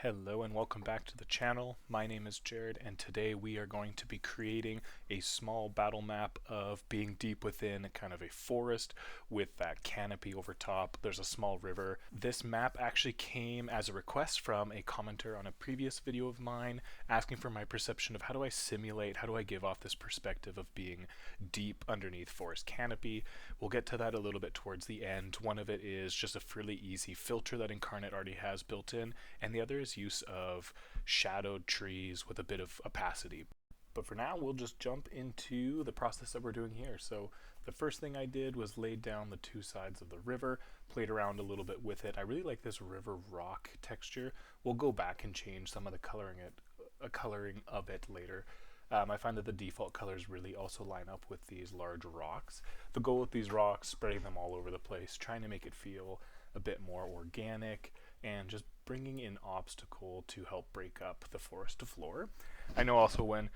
Hello and welcome back to the channel. My name is Jared and today we are going to be creating a small battle map of being deep within kind of a forest with that canopy over top. There's a small river. This map actually came as a request from a commenter on a previous video of mine asking for my perception of how do I simulate, how do I give off this perspective of being deep underneath forest canopy. We'll get to that a little bit towards the end. One of it is just a fairly easy filter that Inkarnate already has built in, and the other is use of shadowed trees with a bit of opacity. But for now, we'll just jump into the process that we're doing here. So the first thing I did was laid down the two sides of the river, played around a little bit with it. I really like this river rock texture. We'll go back and change some of the coloring of it later. I find that the default colors really also line up with these large rocks. The goal with these rocks, spreading them all over the place, trying to make it feel a bit more organic, and just bringing in obstacle to help break up the forest floor. I know also when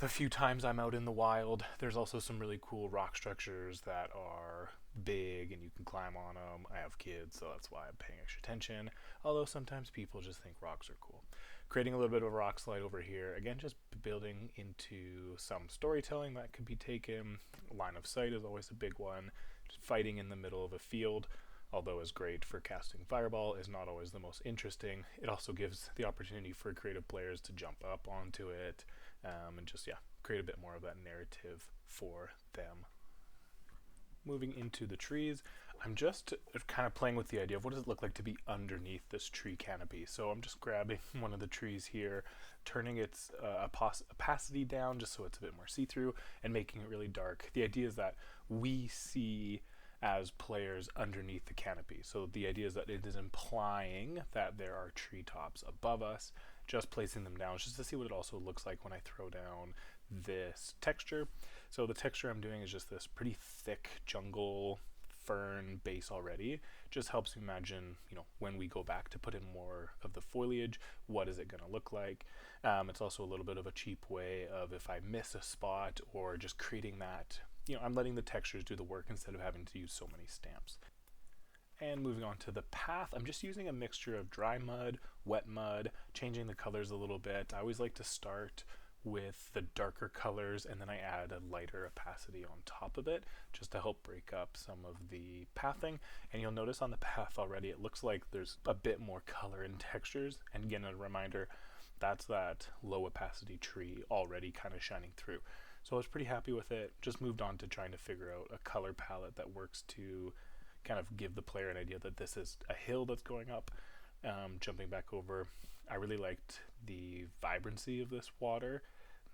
the few times I'm out in the wild, there's also some really cool rock structures that are big and you can climb on them. I have kids, so that's why I'm paying extra attention, although sometimes people just think rocks are cool. Creating a little bit of a rock slide over here, again just building into some storytelling that could be taken. Line of sight is always a big one. Just fighting in the middle of a field, although is great for casting fireball, is not always the most interesting. It also gives the opportunity for creative players to jump up onto it and just create a bit more of that narrative for them. Moving into the trees, I'm just kind of playing with the idea of what does it look like to be underneath this tree canopy. So I'm just grabbing one of the trees here, turning its opacity down just so it's a bit more see-through, and making it really dark. The idea is that we see as players underneath the canopy. So the idea is that it is implying that there are treetops above us, just placing them down just to see what it also looks like when I throw down this texture. So the texture I'm doing is just this pretty thick jungle fern base already. Just helps me imagine, when we go back to put in more of the foliage, what is it going to look like? It's also a little bit of a cheap way of if I miss a spot or just creating that, I'm letting the textures do the work instead of having to use so many stamps. And moving on to the path, I'm just using a mixture of dry mud, wet mud, changing the colors a little bit. I always like to start with the darker colors and then I add a lighter opacity on top of it just to help break up some of the pathing. And you'll notice on the path already it looks like there's a bit more color and textures, and again a reminder that's that low opacity tree already kind of shining through. So I was pretty happy with it. Just moved on to trying to figure out a color palette that works to kind of give the player an idea that this is a hill that's going up. Jumping back over, I really liked the vibrancy of this water,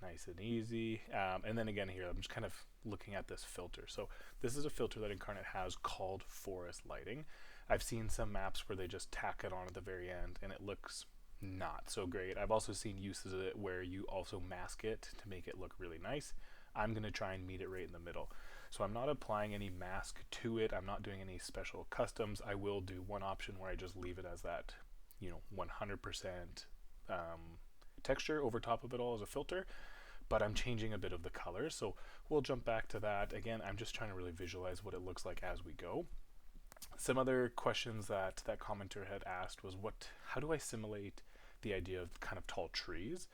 nice and easy. And then again here, I'm just kind of looking at this filter. So this is a filter that Inkarnate has called forest lighting. I've seen some maps where they just tack it on at the very end and it looks not so great. I've also seen uses of it where you also mask it to make it look really nice. I'm going to try and meet it right in the middle. So I'm not applying any mask to it. I'm not doing any special customs. I will do one option where I just leave it as that, 100% texture over top of it all as a filter, but I'm changing a bit of the colors. So we'll jump back to that. Again, I'm just trying to really visualize what it looks like as we go. Some other questions that commenter had asked was how do I simulate the idea of kind of tall trees?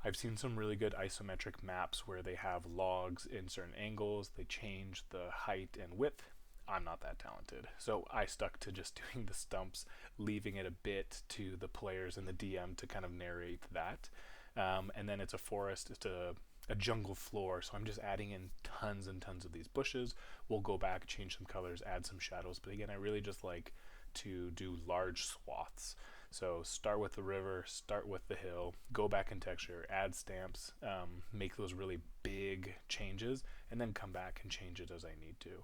I've seen some really good isometric maps where they have logs in certain angles, they change the height and width. I'm not that talented, so I stuck to just doing the stumps, leaving it a bit to the players and the DM to kind of narrate that. And then it's a forest, it's a jungle floor, so I'm just adding in tons and tons of these bushes. We'll go back, change some colors, add some shadows, but again I really just like to do large swaths. So start with the river, start with the hill, go back in texture, add stamps, make those really big changes, and then come back and change it as I need to.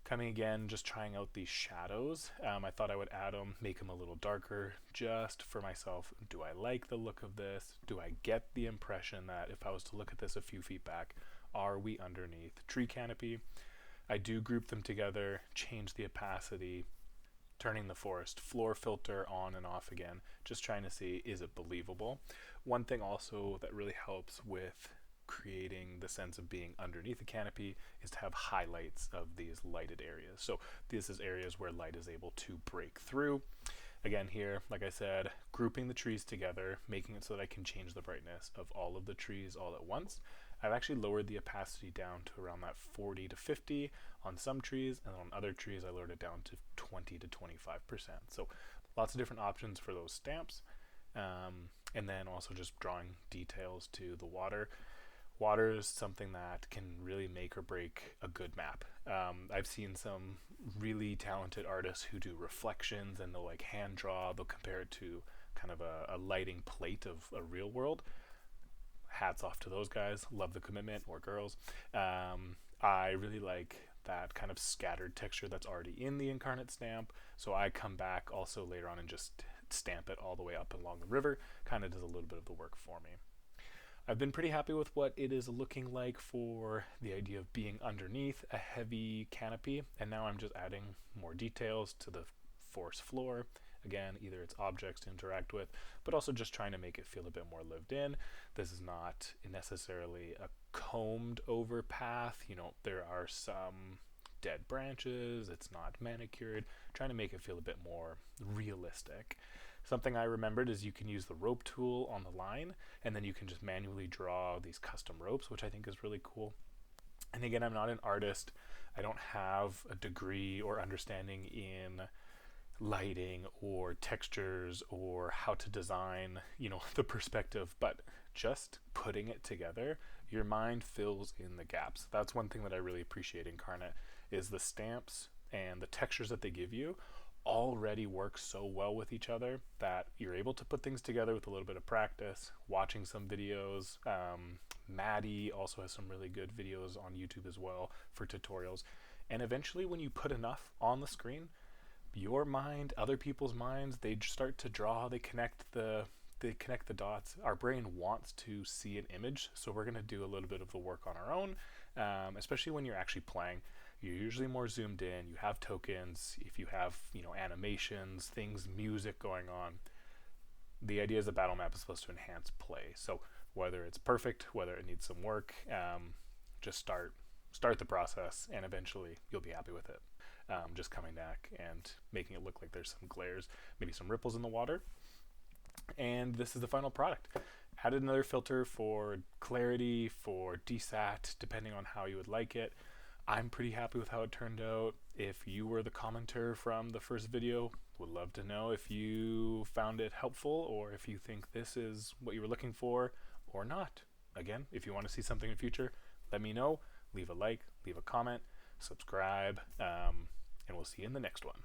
Coming again, just trying out these shadows. I thought I would add them, make them a little darker, just for myself. Do I like the look of this? Do I get the impression that if I was to look at this a few feet back, are we underneath tree canopy? I do group them together, change the opacity, turning the forest floor filter on and off again, just trying to see, is it believable? One thing also that really helps with creating the sense of being underneath the canopy is to have highlights of these lighted areas. So this is areas where light is able to break through. Again here, like I said, grouping the trees together, making it so that I can change the brightness of all of the trees all at once. I've actually lowered the opacity down to around that 40 to 50 on some trees, and on other trees I lowered it down to 20 to 25%. So lots of different options for those stamps. And then also just drawing details to the water. Water is something that can really make or break a good map. I've seen some really talented artists who do reflections, and they'll like hand draw, they'll compare it to kind of a lighting plate of a real world. Hats off to those guys. Love the commitment, or girls. I really like that kind of scattered texture that's already in the Inkarnate stamp, so I come back also later on and just stamp it all the way up along the river. Kind of does a little bit of the work for me. I've been pretty happy with what it is looking like for the idea of being underneath a heavy canopy, and now I'm just adding more details to the forest floor. Again, either it's objects to interact with, but also just trying to make it feel a bit more lived in. This is not necessarily a combed over path. You know, there are some dead branches, it's not manicured, trying to make it feel a bit more realistic. Something I remembered is you can use the rope tool on the line, and then you can just manually draw these custom ropes, which I think is really cool. And again, I'm not an artist. I don't have a degree or understanding in lighting or textures or how to design, you know, the perspective, but just putting it together, your mind fills in the gaps. That's one thing that I really appreciate in Inkarnate, is the stamps and the textures that they give you already work so well with each other that you're able to put things together with a little bit of practice, watching some videos. Maddie also has some really good videos on YouTube as well for tutorials. And eventually when you put enough on the screen, your mind, other people's minds, they start to draw, they connect the dots. Our brain wants to see an image, so we're going to do a little bit of the work on our own, especially when you're actually playing. You're usually more zoomed in, you have tokens, if you have, you know, animations, things, music going on. The idea is the Battlemap is supposed to enhance play. So whether it's perfect, whether it needs some work, just start the process, and eventually you'll be happy with it. Just coming back and making it look like there's some glares, maybe some ripples in the water. And this is the final product. Added another filter for clarity, for desat, depending on how you would like it. I'm pretty happy with how it turned out. If you were the commenter from the first video, would love to know if you found it helpful, or if you think this is what you were looking for or not. Again, if you want to see something in the future, let me know. Leave a like, leave a comment, subscribe, and we'll see you in the next one.